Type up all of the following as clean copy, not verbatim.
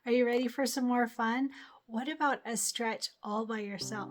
Are you ready for some more fun? What about a stretch all by yourself?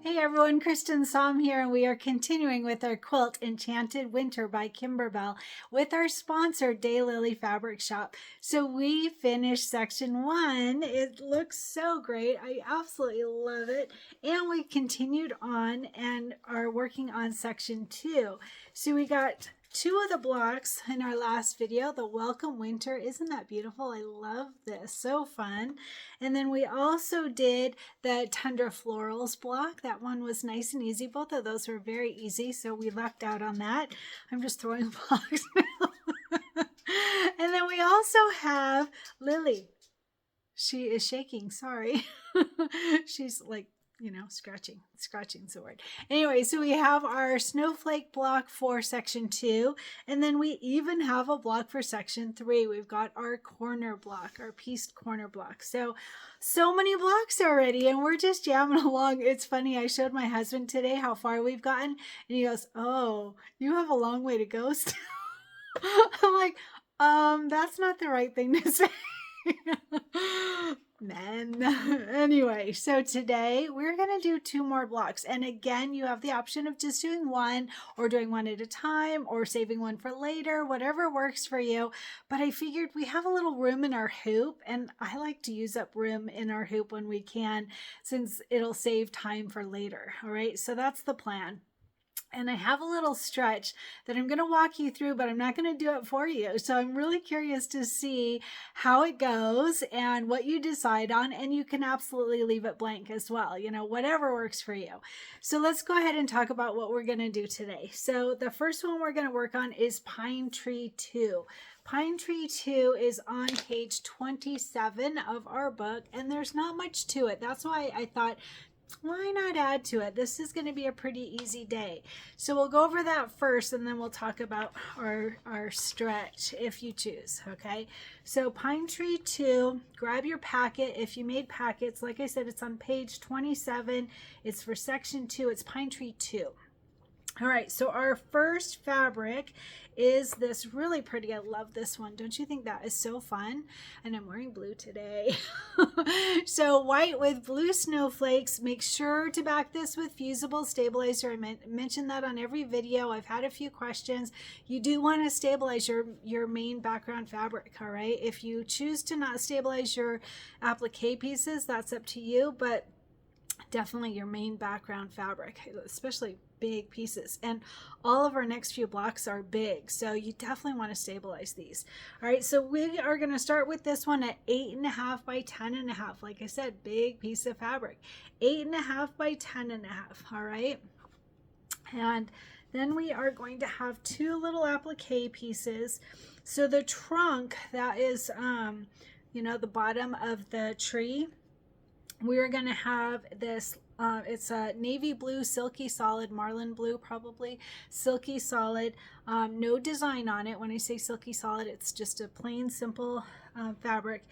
Hey everyone, Cristin here, and we are continuing with our quilt Enchanted Winter by Kimberbell with our sponsor Daylily Fabric Shop. So we finished section 1. It looks so great. I absolutely love it. And we continued on and are working on section 2. So we got 2 of the blocks in our last video, the Welcome Winter. Isn't that beautiful? I love this. So fun. And then we also did the Tundra Florals block. That one was nice and easy. Both of those were very easy, so we lucked out on that. I'm just throwing blocks now. And then we also have Lily. She is shaking, sorry. She's like, you know, scratching's the word. Anyway, so we have our snowflake block for section 2, and then we even have a block for section 3. We've got our corner block, our pieced corner block. So many blocks already, and we're just jamming along. It's funny, I showed my husband today how far we've gotten, and he goes, "Oh, you have a long way to go still." I'm like, that's not the right thing to say. Men. Anyway, so today we're going to do 2 more blocks. And again, you have the option of just doing one or doing one at a time or saving one for later, whatever works for you. But I figured we have a little room in our hoop, and I like to use up room in our hoop when we can, since it'll save time for later. All right, so that's the plan. And I have a little stretch that I'm going to walk you through, but I'm not going to do it for you. So I'm really curious to see how it goes and what you decide on. And you can absolutely leave it blank as well, you know, whatever works for you. So let's go ahead and talk about what we're going to do today. So the first one we're going to work on is Pine Tree 2. Pine Tree 2 is on page 27 of our book, and there's not much to it. That's why I thought, why not add to it? This is going to be a pretty easy day. So we'll go over that first, and then we'll talk about our stretch if you choose. Okay, so Pine Tree 2, grab your packet. If you made packets, like I said, it's on page 27. It's for section 2. It's Pine Tree 2. All right, so our first fabric is this really pretty. I love this one. Don't you think that is so fun? And I'm wearing blue today. So white with blue snowflakes. Make sure to back this with fusible stabilizer. I mentioned that on every video. I've had a few questions. You do want to stabilize your main background fabric, all right? If you choose to not stabilize your applique pieces, that's up to you, but definitely your main background fabric, especially big pieces. And all of our next few blocks are big, so you definitely want to stabilize these. All right, so we are going to start with this one at 8.5 by 10.5. Like I said, big piece of fabric. 8.5 by 10.5. All right, and then we are going to have 2 little applique pieces. So the trunk, that is you know, the bottom of the tree, we're going to have this, it's a navy blue, silky solid, marlin blue probably, silky solid, no design on it. When I say silky solid, it's just a plain, simple fabric.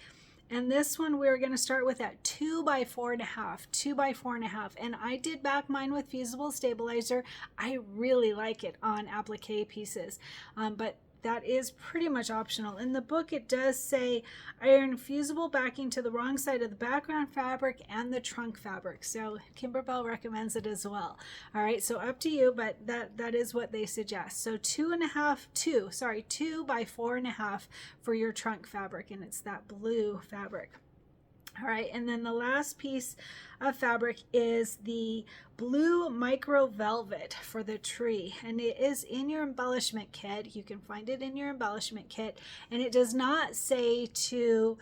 And this one we're going to start with at 2 by 4.5, 2 by 4.5. And I did back mine with fusible stabilizer. I really like it on applique pieces, but that is pretty much optional. In the book, it does say iron fusible backing to the wrong side of the background fabric and the trunk fabric. So Kimberbell recommends it as well. All right, so up to you, but that is what they suggest. So 2 by 4.5 for your trunk fabric, and it's that blue fabric. All right, and then the last piece of fabric is the blue micro velvet for the tree, and it is in your embellishment kit. You can find it in your embellishment kit, and it does not say to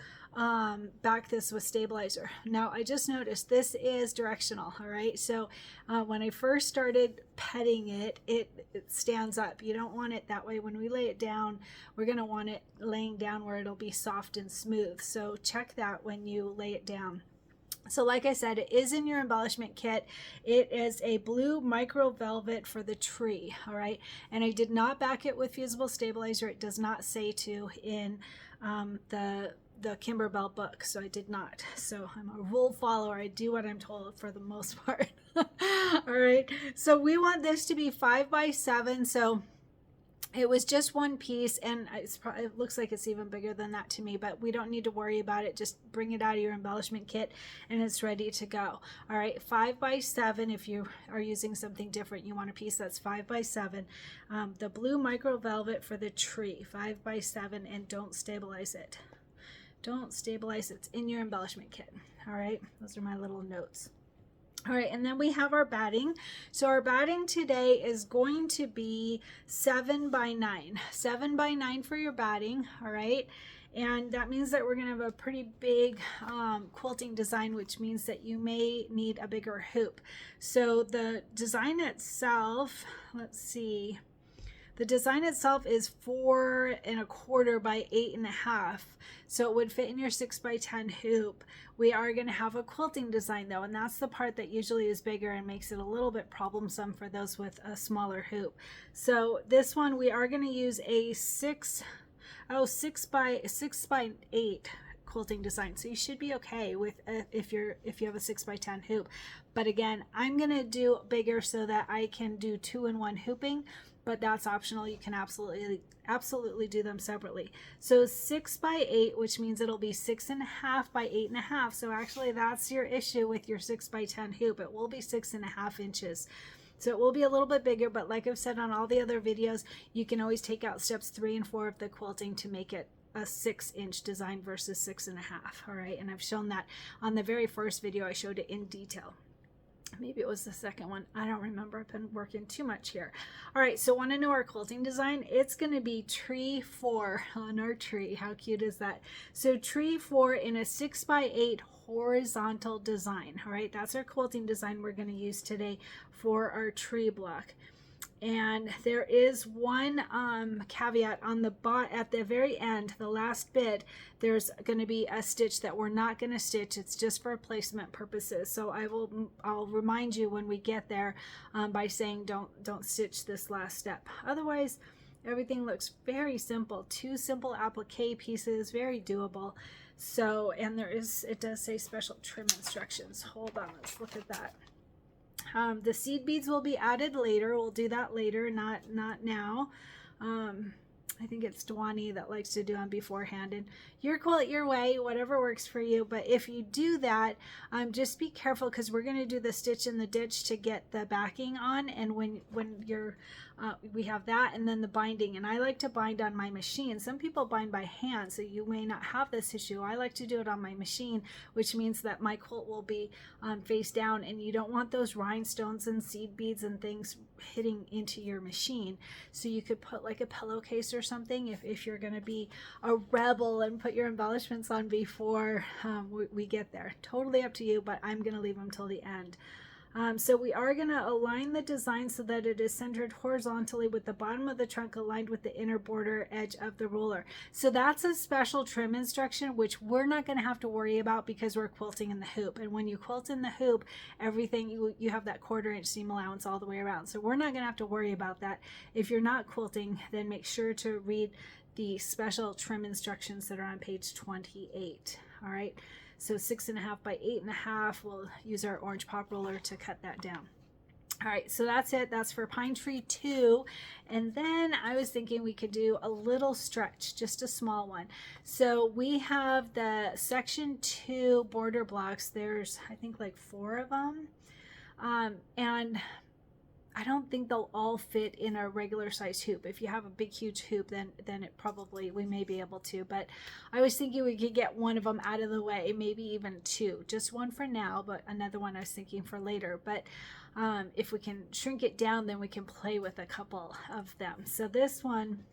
back this with stabilizer. Now I just noticed this is directional. All right, so when I first started petting it, it stands up. You don't want it that way. When we lay it down, we're going to want it laying down where it'll be soft and smooth. So check that when you lay it down. So like I said, it is in your embellishment kit. It is a blue micro velvet for the tree. All right, and I did not back it with fusible stabilizer. It does not say to in the Kimberbell book, so I did not. So I'm a rule follower. I do what I'm told for the most part. All right, so we want this to be 5 by 7. So It was just one piece, and it looks like it's even bigger than that to me, but we don't need to worry about it. Just bring it out of your embellishment kit and it's ready to go. All right, 5 by 7. If you are using something different, you want a piece that's 5 by 7. The blue micro velvet for the tree, 5 by 7, and don't stabilize it. Don't stabilize it. It's in your embellishment kit. All right, those are my little notes. All right, and then we have our batting. So our batting today is going to be 7 by 9. 7 by 9 for your batting, all right? And that means that we're going to have a pretty big quilting design, which means that you may need a bigger hoop. So the design itself, let's see. The design itself is 4 1/4 by 8 1/2. So it would fit in your 6 by 10 hoop. We are going to have a quilting design though, and that's the part that usually is bigger and makes it a little bit problemsome for those with a smaller hoop. So this one, we are going to use a 6 by 8 quilting design. So you should be okay with if you have a 6 by 10 hoop. But again, I'm going to do bigger so that I can do 2-in-1 hooping, but that's optional. You can absolutely do them separately. So 6 by 8, which means it'll be 6 1/2 by 8 1/2. So actually that's your issue with your 6 by 10 hoop. It will be 6 1/2 inches. So it will be a little bit bigger, but like I've said on all the other videos, you can always take out steps 3 and 4 of the quilting to make it a 6-inch design versus 6 1/2. All right, and I've shown that on the very first video. I showed it in detail. Maybe it was the second one. I don't remember. I've been working too much here. All right, so want to know our quilting design? It's going to be tree 4 on our tree. How cute is that? So tree 4 in a 6 by 8 horizontal design. All right, that's our quilting design we're going to use today for our tree block. And there is one caveat on the at the very end, the last bit. There's going to be a stitch that we're not going to stitch. It's just for placement purposes. So I'll remind you when we get there by saying don't stitch this last step. Otherwise, everything looks very simple. 2 simple applique pieces, very doable. So, and it does say special trim instructions. Hold on, let's look at that. The seed beads will be added later. We'll do that later, not now. I think it's Dwani that likes to do them beforehand, and your quilt your way, whatever works for you. But if you do that, just be careful, because we're going to do the stitch in the ditch to get the backing on, and when you're we have that, and then the binding. And I like to bind on my machine. Some people bind by hand, so you may not have this issue. I like to do it on my machine, which means that my quilt will be face down, and you don't want those rhinestones and seed beads and things hitting into your machine. So you could put like a pillowcase or something if you're going to be a rebel and put your embellishments on before we get there. Totally up to you, but I'm going to leave them till the end. So we are going to align the design so that it is centered horizontally with the bottom of the trunk aligned with the inner border edge of the ruler. So that's a special trim instruction, which we're not going to have to worry about because we're quilting in the hoop. And when you quilt in the hoop, everything, you have that 1/4 inch seam allowance all the way around. So we're not going to have to worry about that. If you're not quilting, then make sure to read the special trim instructions that are on page 28. All right. So 6 1/2 by 8 1/2, we'll use our orange pop roller to cut that down. All right, so that's it. That's for Pine Tree 2. And then I was thinking we could do a little stretch, just a small one. So we have the section 2 border blocks. There's, I think, like 4 of them. And I don't think they'll all fit in a regular size hoop. If you have a big, huge hoop, then it probably, we may be able to. But I was thinking we could get one of them out of the way, maybe even 2. Just one for now, but another one I was thinking for later. But if we can shrink it down, then we can play with a couple of them. So this one,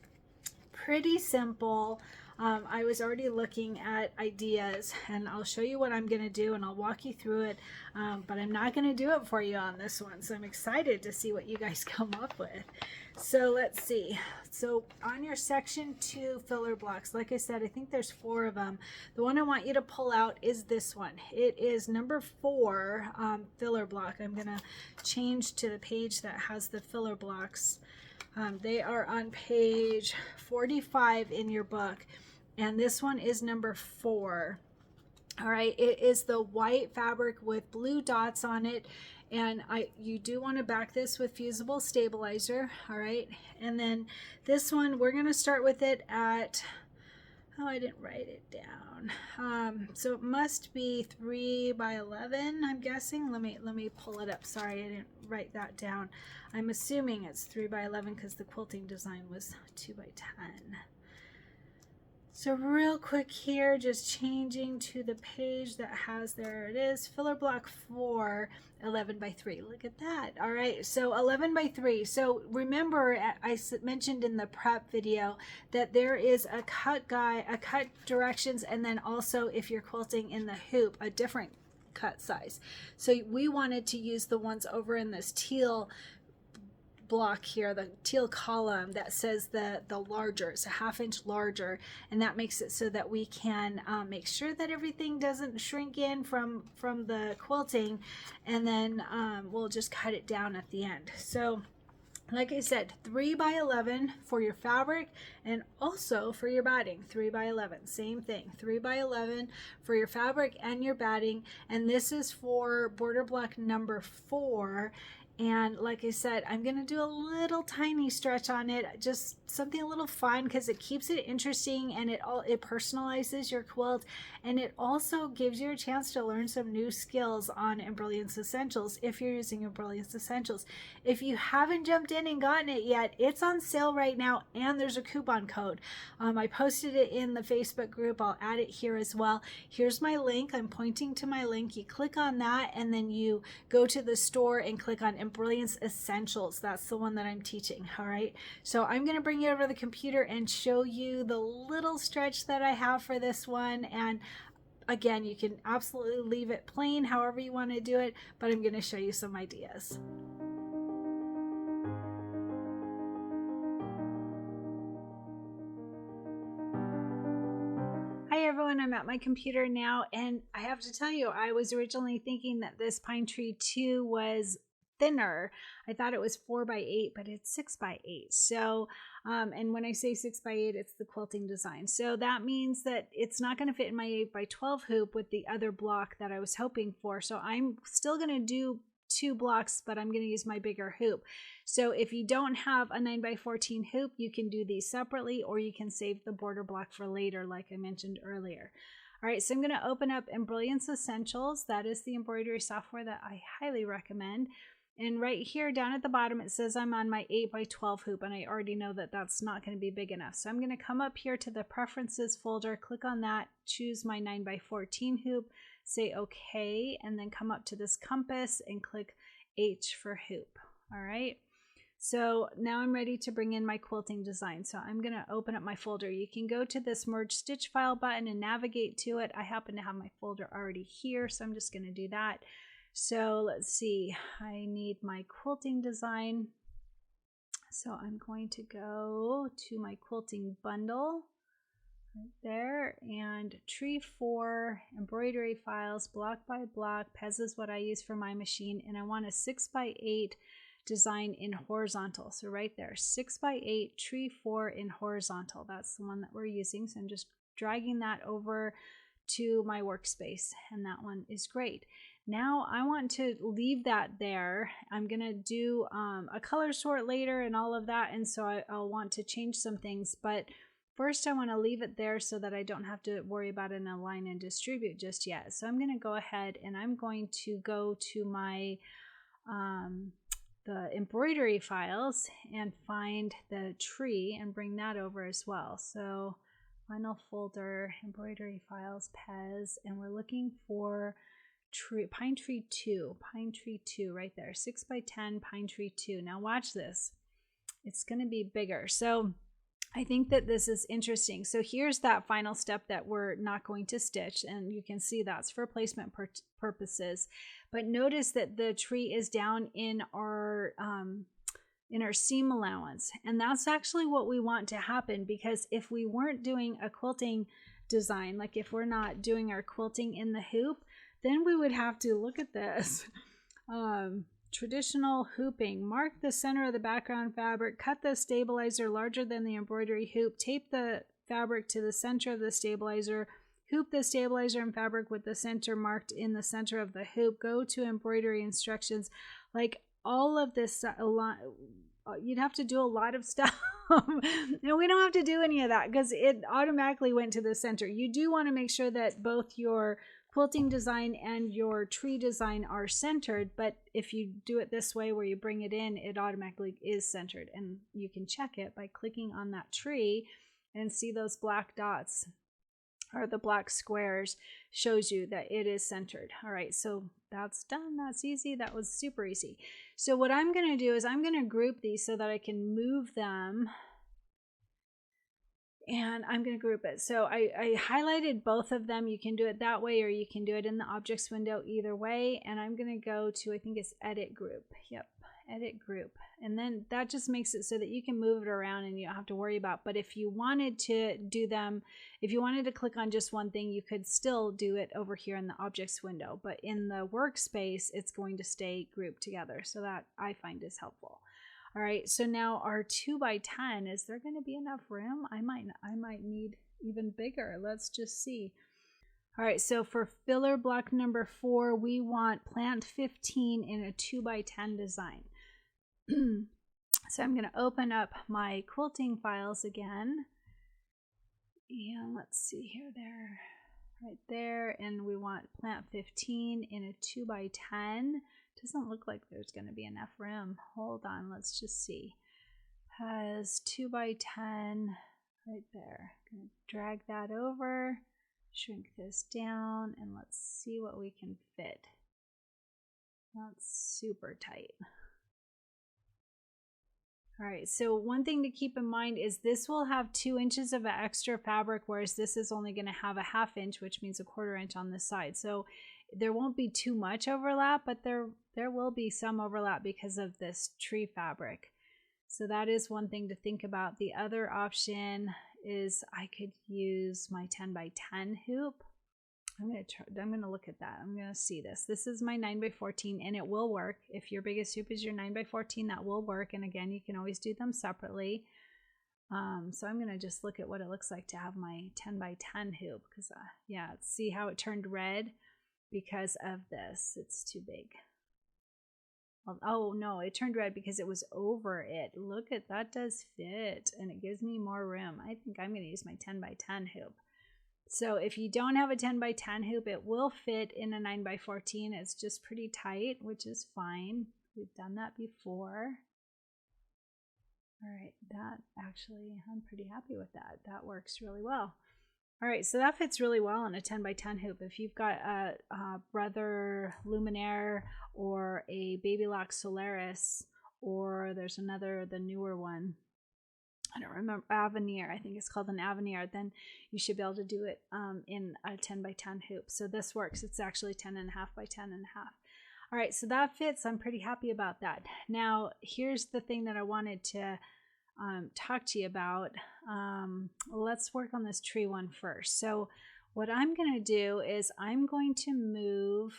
pretty simple. I was already looking at ideas, and I'll show you what I'm going to do, and I'll walk you through it, but I'm not going to do it for you on this one. So I'm excited to see what you guys come up with. So let's see. So on your section 2 filler blocks, like I said, I think there's 4 of them. The one I want you to pull out is this one. It is number 4 filler block. I'm going to change to the page that has the filler blocks. They are on page 45 in your book, and this one is number 4. All right, it is the white fabric with blue dots on it, And you do want to back this with fusible stabilizer. All right. And then this one, we're going to start with it at, oh, I didn't write it down. So it must be 3 by 11, I'm guessing. Let me pull it up. Sorry, I didn't write that down. I'm assuming it's 3 by 11 because the quilting design was 2 by 10. So real quick here, just changing to the page that has, there it is, filler block 4, 11 by 3. Look at that. All right, so 11 by 3. So remember, I mentioned in the prep video that there is a cut guide, a cut directions, and then also if you're quilting in the hoop, a different cut size. So we wanted to use the ones over in this teal block here, the teal column that says the larger, it's a 1/2 inch larger, and that makes it so that we can make sure that everything doesn't shrink in from the quilting, and then we'll just cut it down at the end. So like I said, 3 by 11 for your fabric and also for your batting. 3 by 11, same thing, 3 by 11 for your fabric and your batting. And this is for border block number 4. And like I said, I'm going to do a little tiny stretch on it, just something a little fun because it keeps it interesting, and it personalizes your quilt, and it also gives you a chance to learn some new skills on Embellishment Essentials if you're using Embellishment Essentials. If you haven't jumped in and gotten it yet, it's on sale right now, and there's a coupon code. I posted it in the Facebook group. I'll add it here as well. Here's my link. I'm pointing to my link. You click on that, and then you go to the store and click on Embellishment Essentials. That's the one that I'm teaching. All right, so I'm going to bring you over to the computer and show you the little stretch that I have for this one. And again, you can absolutely leave it plain however you want to do it, but I'm going to show you some ideas. Hi everyone, I'm at my computer now, and I have to tell you, I was originally thinking that this pine tree 2 was thinner. I thought it was 4 by 8, but it's 6 by 8. So, and when I say 6 by 8, it's the quilting design. So that means that it's not going to fit in my 8 by 12 hoop with the other block that I was hoping for. So I'm still going to do 2 blocks, but I'm going to use my bigger hoop. So if you don't have a 9 by 14 hoop, you can do these separately, or you can save the border block for later, like I mentioned earlier. All right, so I'm going to open up Embellishment Essentials. That is the embroidery software that I highly recommend. And right here down at the bottom, it says I'm on my 8 by 12 hoop, and I already know that that's not going to be big enough. So I'm going to come up here to the preferences folder, click on that, choose my 9 by 14 hoop, say okay, and then come up to this compass and click H for hoop. All right. So now I'm ready to bring in my quilting design. So I'm going to open up my folder. You can go to this merge stitch file button and navigate to it. I happen to have my folder already here, so I'm just going to do that. So let's see, I need my quilting design. So I'm going to go to my quilting bundle right there, and tree 4, embroidery files, block by block. Pez is what I use for my machine, and I want a 6 by 8 design in horizontal. So right there, 6 by 8, tree 4 in horizontal. That's the one that we're using. So I'm just dragging that over to my workspace, and that one is great. Now I want to leave that there. I'm going to do a color sort later and all of that, and so I'll want to change some things, but first I want to leave it there so that I don't have to worry about an align and distribute just yet. So I'm going to go ahead and I'm going to go to my the embroidery files and find the tree and bring that over as well. So final folder, embroidery files, Pez, and we're looking for pine tree 2 right there, 6 by 10 pine tree 2. Now watch this, it's going to be bigger. So I think that this is interesting. So here's that final step that we're not going to stitch, and you can see that's for placement purposes. But notice that the tree is down in our seam allowance, and that's actually what we want to happen, because if we weren't doing a quilting design, like if we're not doing our quilting in the hoop, then we would have to look at this. Traditional hooping. Mark the center of the background fabric, cut the stabilizer larger than the embroidery hoop, tape the fabric to the center of the stabilizer, Hoop the stabilizer and fabric with the center marked in the center of the hoop. Go to embroidery instructions. Like all of this, a lot, you'd have to do a lot of stuff. And we don't have to do any of that because it automatically went to the center. You do want to make sure that both your quilting design and your tree design are centered, but if you do it this way where you bring it in, it automatically is centered, and you can check it by clicking on that tree and see those black dots or the black squares shows you that it is centered. All right, so that's done. That's easy. That was super easy. So what I'm going to do is I'm going to group these so that I can move them, and I'm going to group it. So I highlighted both of them. You can do it that way or you can do it in the objects window, either way. And I'm going to go to, I think it's edit group. Yep, edit group. And then that just makes it so that you can move it around and you don't have to worry about. But if you wanted to do them, if you wanted to click on just one thing, you could still do it over here in the objects window. But in the workspace, it's going to stay grouped together. So that I find is helpful. All right, so now our 2x10, is there going to be enough room? I might need even bigger. Let's just see. All right, so for filler block number 4, we want plant 15 in a 2x10 design. So I'm going to open up my quilting files again. And let's see here, there, right there. And we want plant 15 in a 2x10. Doesn't look like there's going to be enough room. Hold on, let's just see. Has 2x10 right there. I'm going to drag that over, shrink this down, and let's see what we can fit. That's super tight. All right, so one thing to keep in mind is this will have 2 inches of extra fabric, whereas this is only going to have a 1/2 inch, which means a 1/4 inch on this side. So there won't be too much overlap, but there will be some overlap because of this tree fabric. So that is one thing to think about. The other option is I could use my 10x10 hoop. I'm going to look at that. I'm going to see this. This is my 9x14 and it will work. If your biggest hoop is your 9x14, that will work. And again, you can always do them separately. So I'm going to just look at what it looks like to have my 10x10 hoop because yeah, see how it turned red because of this. It's too big. Oh no, it turned red because it was over it. Look at that, does fit and it gives me more room. I think I'm going to use my 10x10 hoop. So if you don't have a 10x10 hoop, it will fit in a 9x14. It's just pretty tight, which is fine. We've done that before. All right, that actually, I'm pretty happy with that. That works really well. All right, so that fits really well in a 10x10 hoop. If you've got a Brother Luminaire or a Baby Lock Solaris, or there's another, the newer one, I don't remember, Avenir, I think it's called an Avenir, then you should be able to do it in a 10x10 hoop. So this works. It's actually 10.5 by 10.5. All right, so that fits. I'm pretty happy about that. Now, here's the thing that I wanted to talk to you about. Let's work on this tree one first. So what I'm going to do is I'm going to move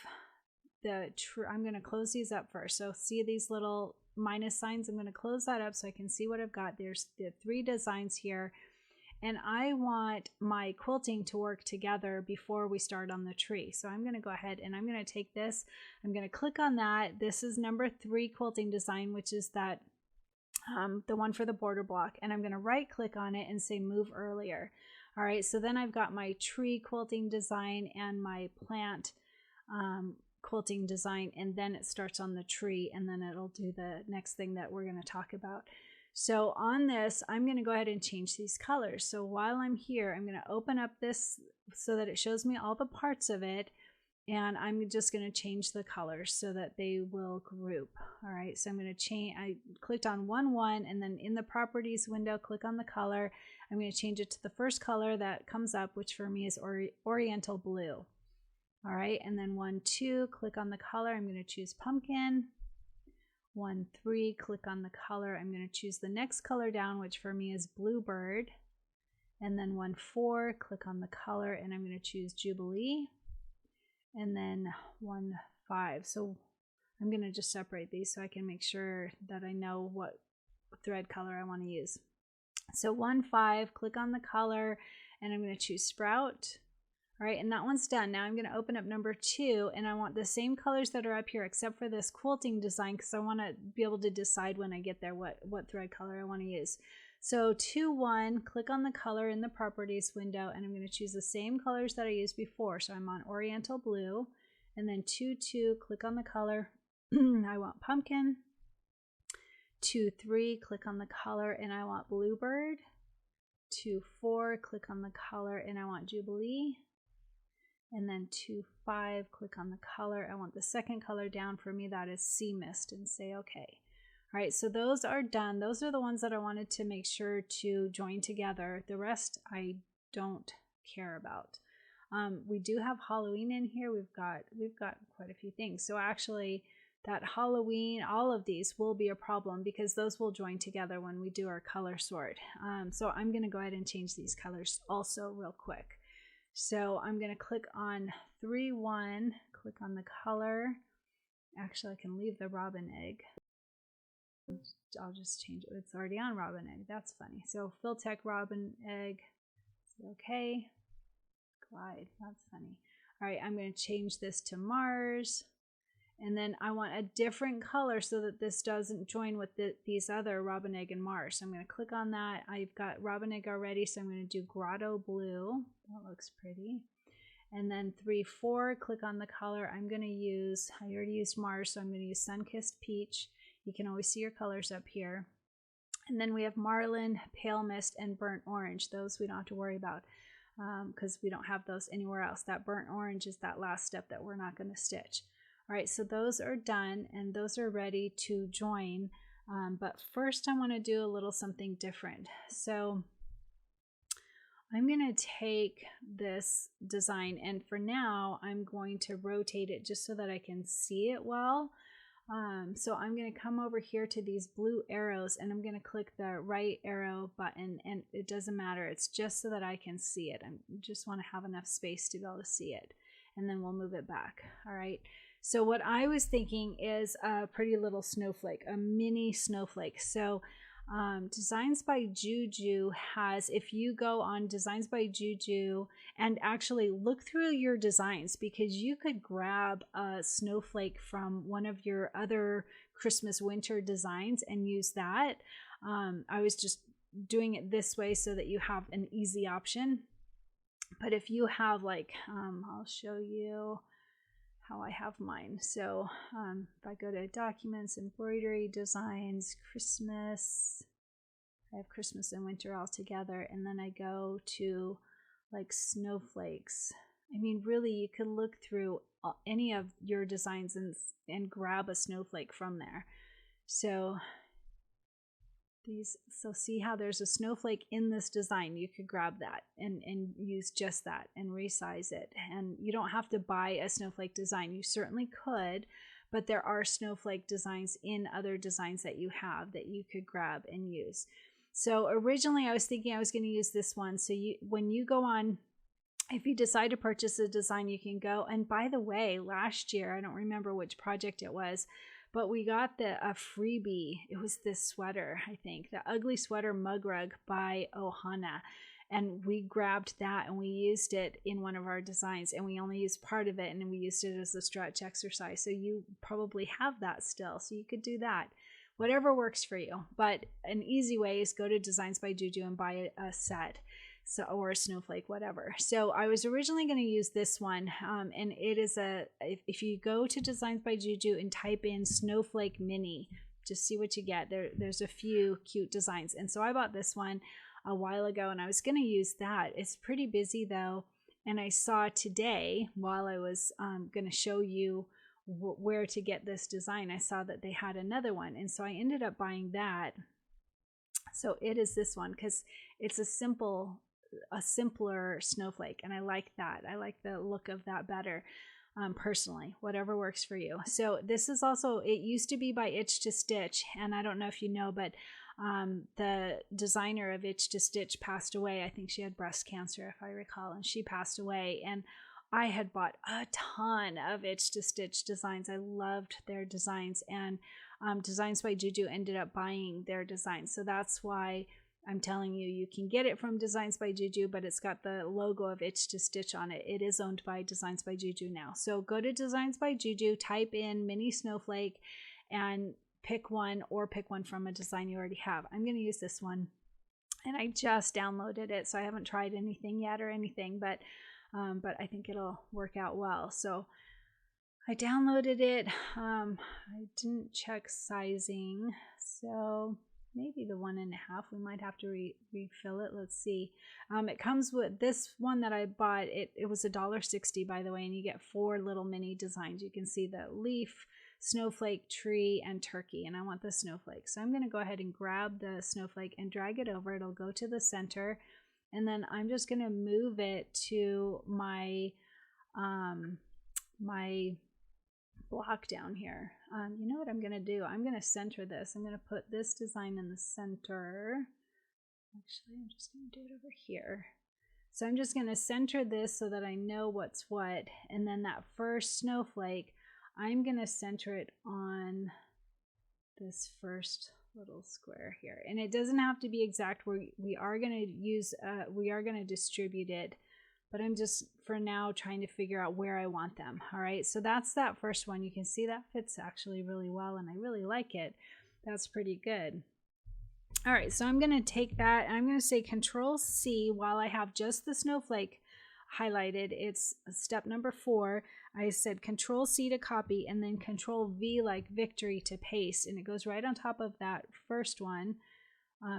the tree. I'm going to close these up first. So see these little minus signs? I'm going to close that up so I can see what I've got. There's the 3 designs here. And I want my quilting to work together before we start on the tree. So I'm going to go ahead and I'm going to take this. I'm going to click on that. This is number 3 quilting design, which is that the one for the border block. And I'm going to right click on it and say move earlier. All right, so then I've got my tree quilting design and my plant quilting design, and then it starts on the tree, and then it'll do the next thing that we're going to talk about. So on this, I'm going to go ahead and change these colors. So while I'm here, I'm going to open up this so that it shows me all the parts of it, and I'm just going to change the colors so that they will group. All right, so I'm going to change, I clicked on 1, and then in the properties window, click on the color. I'm going to change it to the first color that comes up, which for me is Oriental Blue. All right, and then 1, 2, click on the color. I'm going to choose Pumpkin. 1, 3, click on the color. I'm going to choose the next color down, which for me is Bluebird. And then 1, 4, click on the color, and I'm going to choose Jubilee. And then 1, 5. So I'm going to just separate these so I can make sure that I know what thread color I want to use. So 1, 5, click on the color, and I'm going to choose Sprout. All right, and that one's done. Now I'm going to open up number 2, and I want the same colors that are up here except for this quilting design, because I want to be able to decide when I get there what thread color I want to use. So 2-1, click on the color in the properties window, and I'm going to choose the same colors that I used before. So I'm on Oriental Blue, and then 2-2, click on the color. I want Pumpkin. 2-3, click on the color, and I want Bluebird. 2-4, click on the color, and I want Jubilee. And then 2-5, click on the color. I want the second color down for me, that is Sea Mist, and say okay. All right, so those are done. Those are the ones that I wanted to make sure to join together. The rest I don't care about. We do have Halloween in here. We've got quite a few things. So actually that Halloween, all of these will be a problem because those will join together when we do our color sort. So I'm going to go ahead and change these colors also real quick. So I'm going to click on 3-1, click on the color. Actually, I can leave the robin egg. I'll just change it. It's already on robin egg. That's funny. So Filtech robin egg. Okay. Glide. That's funny. All right, I'm going to change this to Mars. And then I want a different color so that this doesn't join with these other robin egg and Mars. So I'm going to click on that. I've got robin egg already, so I'm going to do Grotto Blue. That looks pretty. And then 3-4, click on the color. I'm going to use, I already used Mars, so I'm going to use Sunkissed Peach. You can always see your colors up here. And then we have Marlin, Pale Mist, and Burnt Orange. Those we don't have to worry about because we don't have those anywhere else. That Burnt Orange is that last step that we're not going to stitch. All right, so those are done and those are ready to join. But first I want to do a little something different. So I'm going to take this design and for now I'm going to rotate it just so that I can see it well. So I'm going to come over here to these blue arrows and I'm going to click the right arrow button, and it doesn't matter. It's just so that I can see it. I just want to have enough space to be able to see it, and then we'll move it back. All right. So what I was thinking is a pretty little snowflake, a mini snowflake. So Designs by Juju has, if you go on Designs by Juju and actually look through your designs, because you could grab a snowflake from one of your other Christmas winter designs and use that. I was just doing it this way so that you have an easy option. But if you have like, I'll show you how I have mine. So if I go to Documents, Embroidery, Designs, Christmas, I have Christmas and Winter all together, and then I go to like snowflakes. I mean, really, you could look through any of your designs and grab a snowflake from there. So see how there's a snowflake in this design. You could grab that and use just that and resize it. And you don't have to buy a snowflake design. You certainly could, but there are snowflake designs in other designs that you have that you could grab and use. So originally I was thinking I was going to use this one. So when you go on, if you decide to purchase a design, you can go. And by the way, last year, I don't remember which project it was, but we got a freebie. It was this sweater, I think, the Ugly Sweater Mug Rug by Ohana. And we grabbed that and we used it in one of our designs, and we only used part of it and we used it as a stretch exercise. So you probably have that still. So you could do that, whatever works for you. But an easy way is go to Designs by Juju and buy a set. So, or a snowflake, whatever. So I was originally going to use this one, and it is if you go to Designs by Juju and type in Snowflake Mini, just see what you get. There's a few cute designs, and so I bought this one a while ago, and I was going to use that. It's pretty busy though, and I saw today while I was going to show you where to get this design, I saw that they had another one, and so I ended up buying that. So it is this one because it's a simpler snowflake, and I like that. I like the look of that better, personally, whatever works for you. So this is also, it used to be by Itch to Stitch, and I don't know if you know, but the designer of Itch to Stitch passed away. I think she had breast cancer, if I recall, and she passed away, and I had bought a ton of Itch to Stitch designs. I loved their designs, and Designs by Juju ended up buying their designs. So that's why I'm telling you, you can get it from Designs by Juju, but it's got the logo of Itch to Stitch on it. It is owned by Designs by Juju now. So go to Designs by Juju, type in mini snowflake, and pick one, or pick one from a design you already have. I'm going to use this one, and I just downloaded it, so I haven't tried anything yet or anything, but I think it'll work out well. So I downloaded it. I didn't check sizing, so maybe the 1.5. We might have to refill it. Let's see. It comes with this one that I bought. It was $1.60, by the way, and you get 4 little mini designs. You can see the leaf, snowflake, tree, and turkey, and I want the snowflake. So I'm going to go ahead and grab the snowflake and drag it over. It'll go to the center, and then I'm just going to move it to my my block down here. You know what I'm going to do? I'm going to center this. I'm going to put this design in the center. Actually, I'm just going to do it over here. So I'm just going to center this so that I know what's what. And then that first snowflake, I'm going to center it on this first little square here. And it doesn't have to be exact. We are going to distribute it, but I'm just for now trying to figure out where I want them. All right, so that's that first one. You can see that fits actually really well, and I really like it. That's pretty good. All right, so I'm going to take that, and I'm going to say Control C while I have just the snowflake highlighted. It's step number 4. I said Control C to copy, and then Control V like victory to paste, and it goes right on top of that first one.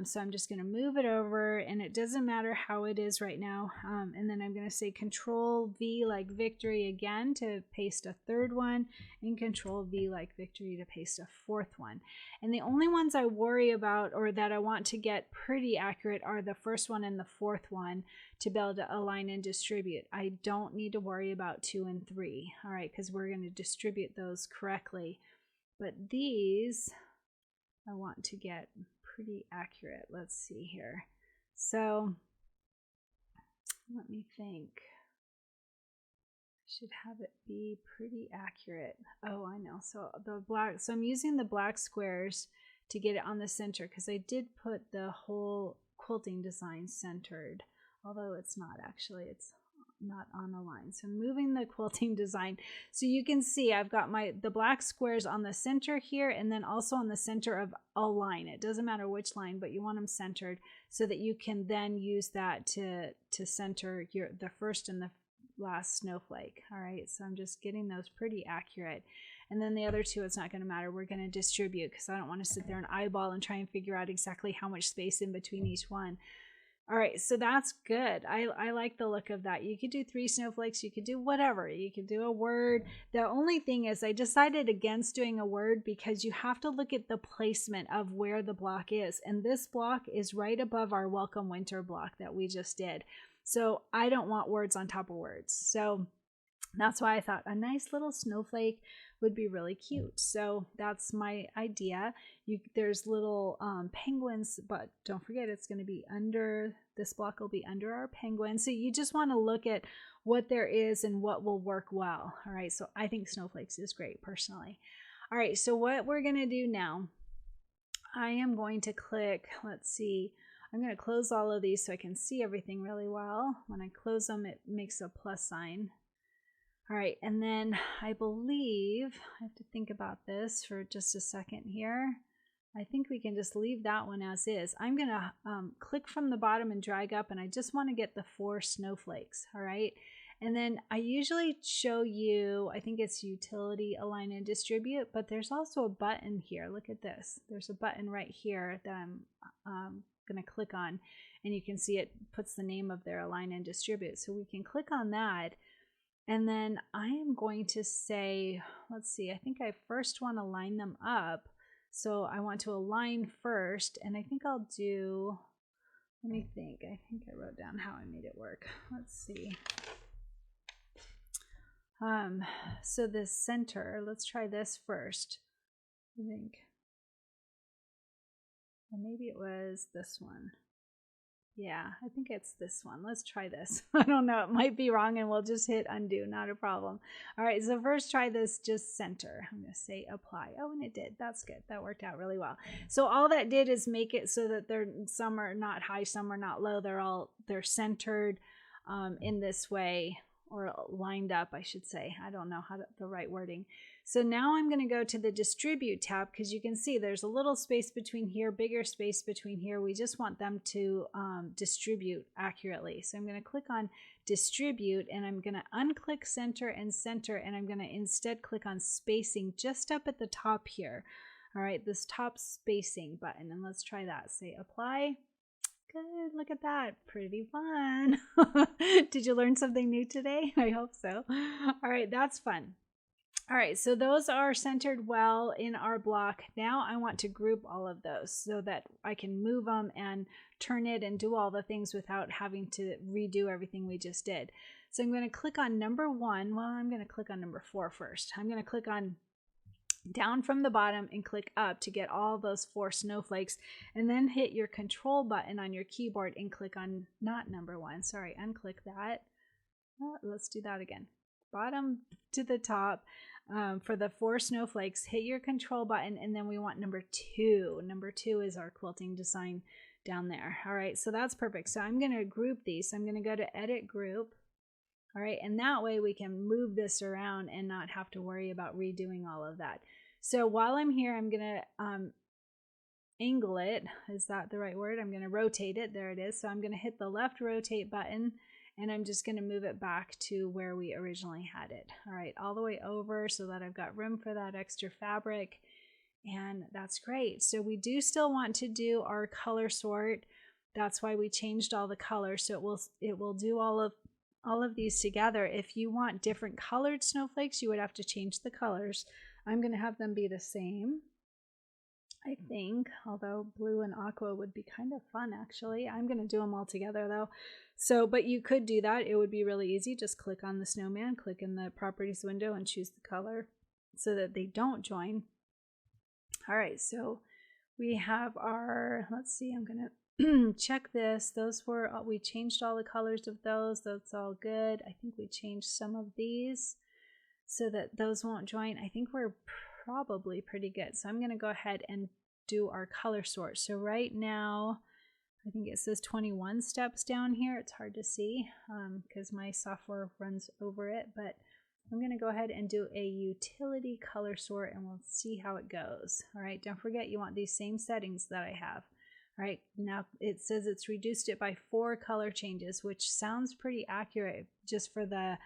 So I'm just going to move it over, and it doesn't matter how it is right now. And then I'm going to say Control V like victory again to paste a third one, and Control V like victory to paste a fourth one. And the only ones I worry about, or that I want to get pretty accurate, are the first one and the fourth one to be able to align and distribute. I don't need to worry about 2 and 3, all right, because we're going to distribute those correctly. But these I want to get pretty accurate. Let's see here. So let me think. I should have it be pretty accurate. Oh, I know. So I'm using the black squares to get it on the center, because I did put the whole quilting design centered, although it's not actually. It's not on a line. So I'm moving the quilting design. So you can see I've got the black squares on the center here, and then also on the center of a line. It doesn't matter which line, but you want them centered so that you can then use that to center the first and the last snowflake. All right, so I'm just getting those pretty accurate. And then the other 2, it's not going to matter. We're going to distribute, because I don't want to sit there and eyeball and try and figure out exactly how much space in between each one. All right, so that's good. I like the look of that. You could do 3 snowflakes. You could do whatever. You could do a word. The only thing is I decided against doing a word, because you have to look at the placement of where the block is. And this block is right above our Welcome Winter block that we just did. So I don't want words on top of words. So that's why I thought a nice little snowflake would be really cute. So that's my idea. There's little penguins, but don't forget it's going to be under, this block will be under our penguin. So you just want to look at what there is and what will work well. All right, so I think snowflakes is great personally. All right, so what we're going to do now, I am going to click, let's see, I'm going to close all of these so I can see everything really well. When I close them, it makes a plus sign. All right, and then I believe, I have to think about this for just a second here. I think we can just leave that one as is. I'm going to click from the bottom and drag up, and I just want to get the 4 snowflakes, all right? And then I usually show you, I think it's Utility, Align, and Distribute, but there's also a button here. Look at this. There's a button right here that I'm going to click on, and you can see it puts the name of their Align and Distribute. So we can click on that. And then I am going to say, let's see, I think I first want to line them up. So I want to align first, and I think I'll do, let me think. I think I wrote down how I made it work. Let's see. So the center, let's try this first. I think, or maybe it was this one. Yeah, I think it's this one. Let's try this. I don't know. It might be wrong and we'll just hit undo. Not a problem. All right, so first try this just center. I'm going to say apply. Oh, and it did. That's good. That worked out really well. So all that did is make it so that some are not high, some are not low. They're centered in this way, or lined up, I should say. I don't know the right wording. So now I'm going to go to the distribute tab, because you can see there's a little space between here, bigger space between here. We just want them to distribute accurately. So I'm going to click on distribute, and I'm going to unclick center, and I'm going to instead click on spacing just up at the top here. All right, this top spacing button, and let's try that. Say apply. Good, look at that. Pretty fun. Did you learn something new today? I hope so. All right, that's fun. All right, so those are centered well in our block. Now I want to group all of those so that I can move them and turn it and do all the things without having to redo everything we just did. So I'm going to click on number 1. Well, I'm going to click on number 4 first. I'm going to click on down from the bottom and click up to get all those 4 snowflakes, and then hit your control button on your keyboard and click on, not number 1, sorry, unclick that. Let's do that again. Bottom to the top. For the 4 snowflakes, hit your control button, and then we want number 2. Number 2 is our quilting design down there. All right, so that's perfect. So I'm going to group these. So I'm going to go to edit group. All right, and that way we can move this around and not have to worry about redoing all of that. So while I'm here, I'm going to angle it. Is that the right word? I'm going to rotate it. There it is. So I'm going to hit the left rotate button, and I'm just going to move it back to where we originally had it. All right, all the way over so that I've got room for that extra fabric, and that's great. So we do still want to do our color sort. That's why we changed all the colors. So it will do all of these together. If you want different colored snowflakes, you would have to change the colors. I'm going to have them be the same, I think, although blue and aqua would be kind of fun actually. I'm going to do them all together though. So, but you could do that. It would be really easy. Just click on the snowman, click in the properties window, and choose the color so that they don't join. All right, so we have our, let's see, I'm going to check this. Those were, we changed all the colors of those. That's all good. I think we changed some of these so that those won't join. I think we're probably pretty good. So I'm going to go ahead and do our color sort. So right now, I think it says 21 steps down here. It's hard to see because my software runs over it, but I'm going to go ahead and do a utility color sort, and we'll see how it goes. All right, don't forget you want these same settings that I have. All right, now it says it's reduced it by 4 color changes, which sounds pretty accurate just for the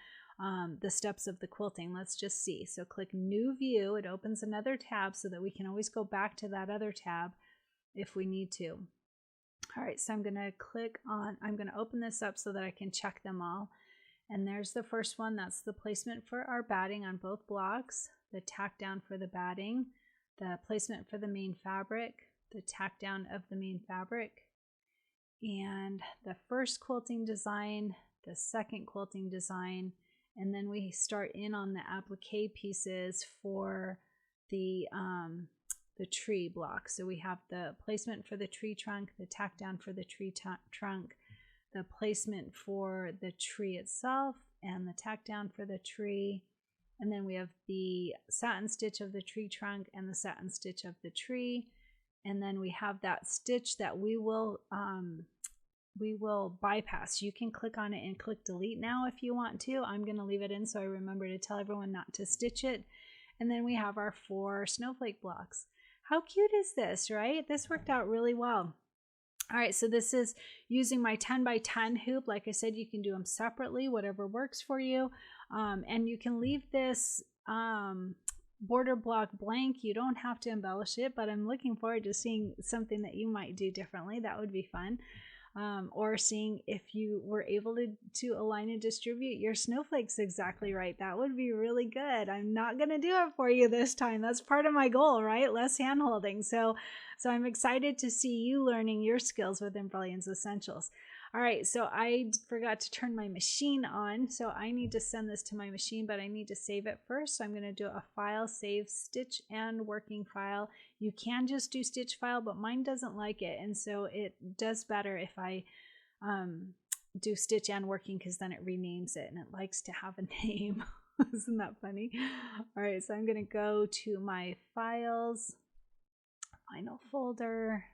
steps of the quilting. Let's just see. So click new view. It opens another tab so that we can always go back to that other tab if we need to. All right, so I'm going to open this up so that I can check them all. And there's the first one. That's the placement for our batting on both blocks, the tack down for the batting, the placement for the main fabric, the tack down of the main fabric, and the first quilting design, the second quilting design, and then we start in on the applique pieces for the tree block. So we have the placement for the tree trunk, the tack down for the tree trunk, the placement for the tree itself, and the tack down for the tree. And then we have the satin stitch of the tree trunk and the satin stitch of the tree. And then we have that stitch that we will bypass. You can click on it and click delete now if you want to. I'm going to leave it in so I remember to tell everyone not to stitch it. And then we have our 4 snowflake blocks. How cute is this, right? This worked out really well. All right, so this is using my 10 by 10 hoop. Like I said, you can do them separately, whatever works for you. And you can leave this border block blank. You don't have to embellish it, but I'm looking forward to seeing something that you might do differently. That would be fun. Or seeing if you were able to align and distribute your snowflakes exactly right. That would be really good. I'm not going to do it for you this time. That's part of my goal, right? Less hand holding. So I'm excited to see you learning your skills with Embellishment Essentials. All right, so I forgot to turn my machine on, so I need to send this to my machine, but I need to save it first. So I'm going to do a file, save stitch and working file. You can just do stitch file, but mine doesn't like it, and so it does better if I do stitch and working, because then it renames it and it likes to have a name. Isn't that funny? All right, so I'm going to go to my files, final folder,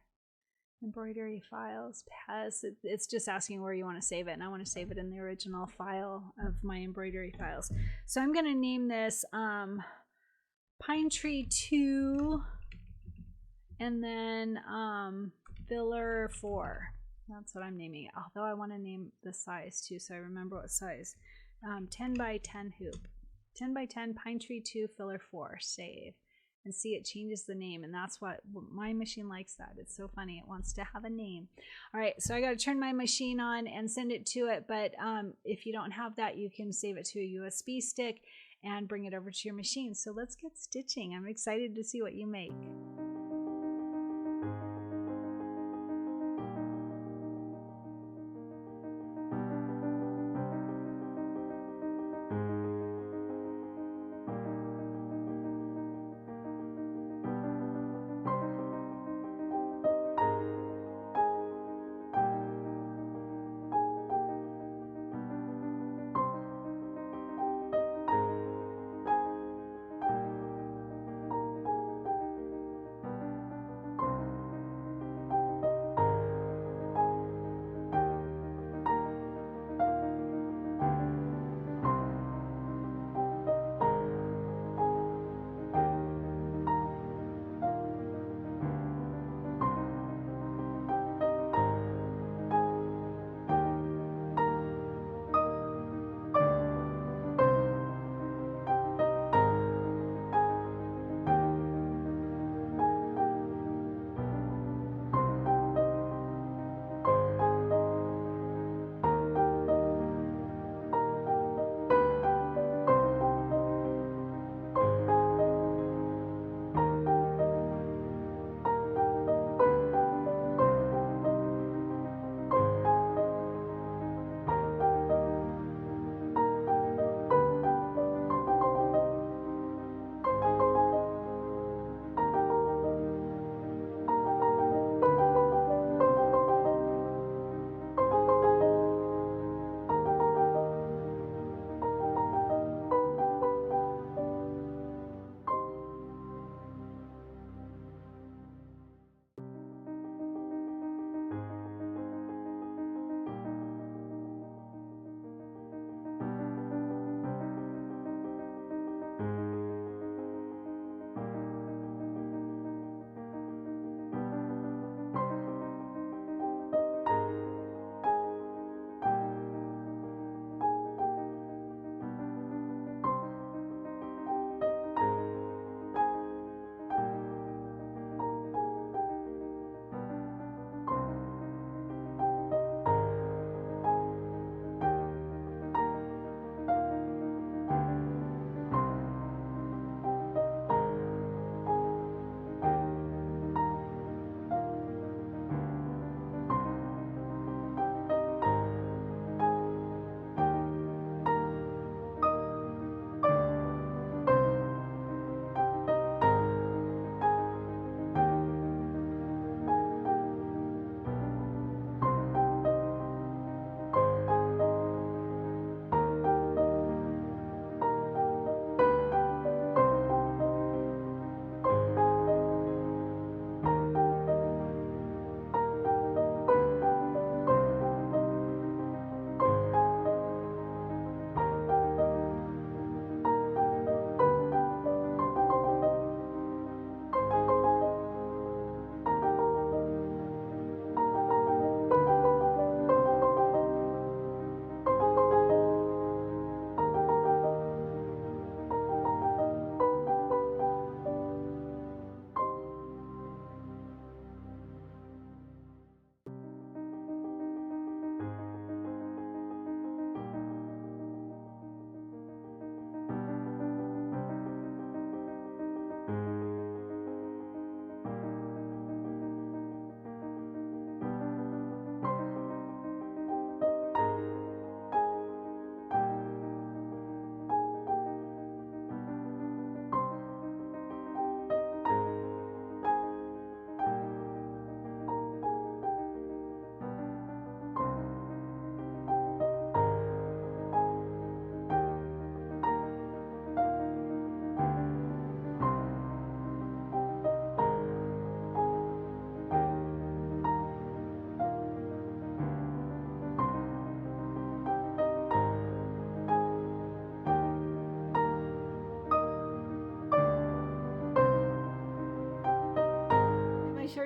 embroidery files, pass. It's just asking where you want to save it, and I want to save it in the original file of my embroidery files. So I'm going to name this Pine Tree 2 and then filler 4. That's what I'm naming it, although I want to name the size too, so I remember what size. 10 by 10 hoop, 10 by 10 Pine Tree 2 filler 4. Save. And see, it changes the name, and that's what my machine likes. That it's so funny, it wants to have a name. All right, so I got to turn my machine on and send it to it, but if you don't have that, you can save it to a USB stick and bring it over to your machine. So let's get stitching. I'm excited to see what you make.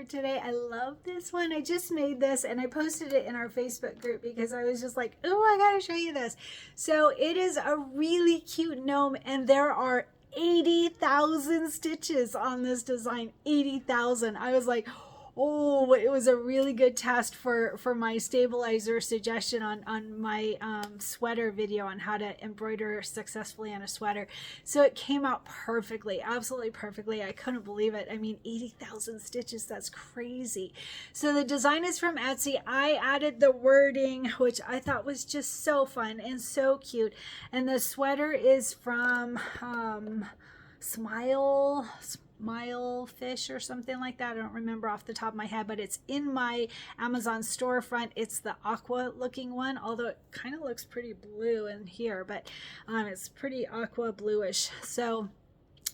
for today. I love this one. I just made this and I posted it in our Facebook group because I was just like, oh, I gotta show you this. So it is a really cute gnome, and there are 80,000 stitches on this design. 80,000. I was like, oh, it was a really good test for my stabilizer suggestion on my sweater video on how to embroider successfully on a sweater. So it came out perfectly, absolutely perfectly. I couldn't believe it. I mean, 80,000 stitches, that's crazy. So the design is from Etsy. I added the wording, which I thought was just so fun and so cute. And the sweater is from Smile Fish or something like that. I don't remember off the top of my head, but it's in my Amazon storefront. It's the aqua looking one, although it kind of looks pretty blue in here, but it's pretty aqua bluish. So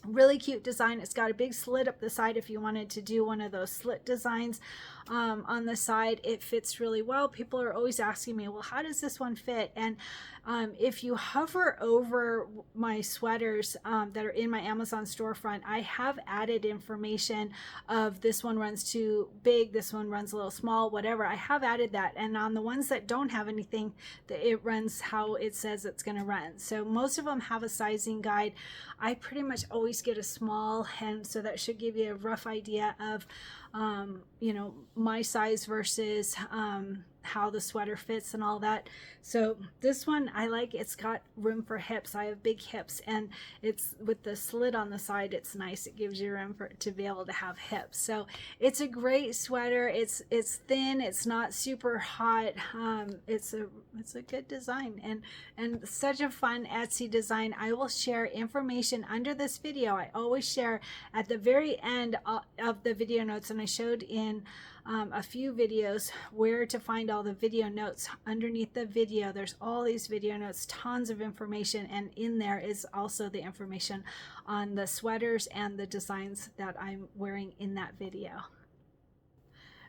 really cute design. It's got a big slit up the side if you wanted to do one of those slit designs on the side. It fits really well. People are always asking me, well, how does this one fit? And if you hover over my sweaters that are in my Amazon storefront, I have added information of this one runs too big, this one runs a little small, whatever. I have added that. And on the ones that don't have anything, it runs how it says it's going to run. So most of them have a sizing guide. I pretty much always get a small, and so that should give you a rough idea of you know, my size versus how the sweater fits and all that. So this one I like. It's got room for hips. I have big hips, and it's with the slit on the side, it's nice. It gives you room to be able to have hips. So it's a great sweater. It's thin, it's not super hot. It's a good design and such a fun Etsy design. I will share information under this video. I always share at the very end of the video notes, and I showed in a few videos where to find all the video notes. Underneath the video, there's all these video notes, tons of information, and in there is also the information on the sweaters and the designs that I'm wearing in that video.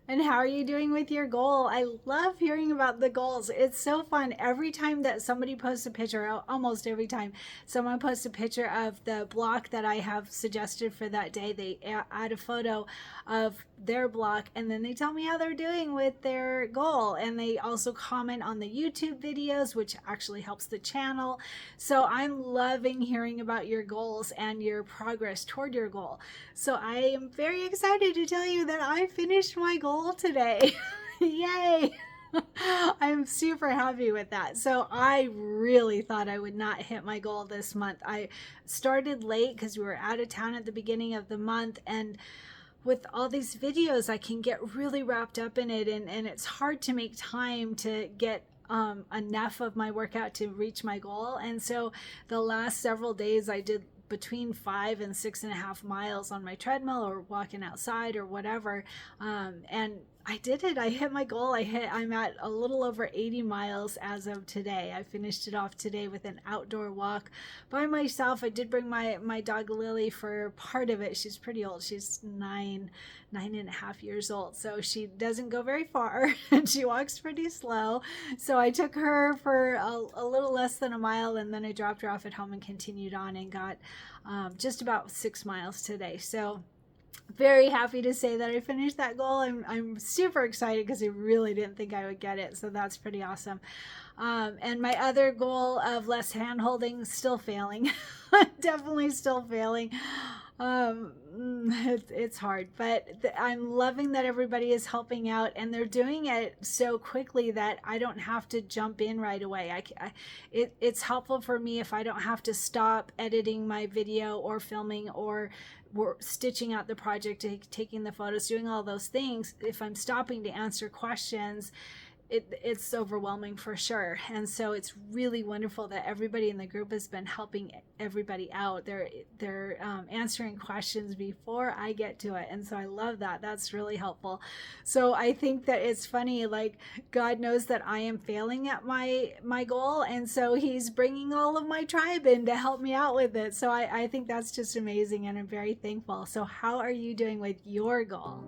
And how are you doing with your goal? I love hearing about the goals. It's so fun. Every time that somebody posts a picture, almost every time someone posts a picture of the block that I have suggested for that day, they add a photo of their block, and then they tell me how they're doing with their goal. And they also comment on the YouTube videos, which actually helps the channel. So I'm loving hearing about your goals and your progress toward your goal. So I am very excited to tell you that I finished my goal today. Yay! I'm super happy with that. So I really thought I would not hit my goal this month. I started late because we were out of town at the beginning of the month, and with all these videos I can get really wrapped up in it, and it's hard to make time to get enough of my workout to reach my goal. And so the last several days I did between 5 and 6.5 miles on my treadmill or walking outside or whatever. And I did it. I hit my goal. I'm at a little over 80 miles as of today. I finished it off today with an outdoor walk by myself. I did bring my dog Lily for part of it. She's pretty old. She's 9.5 years old. So she doesn't go very far and she walks pretty slow. So I took her for a little less than a mile, and then I dropped her off at home and continued on and got just about 6 miles today. So very happy to say that I finished that goal. I'm super excited because I really didn't think I would get it. So that's pretty awesome. And my other goal of less hand holding, still failing. Definitely still failing. It's hard, but I'm loving that everybody is helping out, and they're doing it so quickly that I don't have to jump in right away. It's helpful for me if I don't have to stop editing my video or filming or stitching out the project, taking the photos, doing all those things. If I'm stopping to answer questions, it's overwhelming for sure. And so it's really wonderful that everybody in the group has been helping everybody out. They're answering questions before I get to it, and so I love that. That's really helpful. So I think that it's funny, like God knows that I am failing at my goal, and so he's bringing all of my tribe in to help me out with it. So I think that's just amazing, and I'm very thankful. So how are you doing with your goal?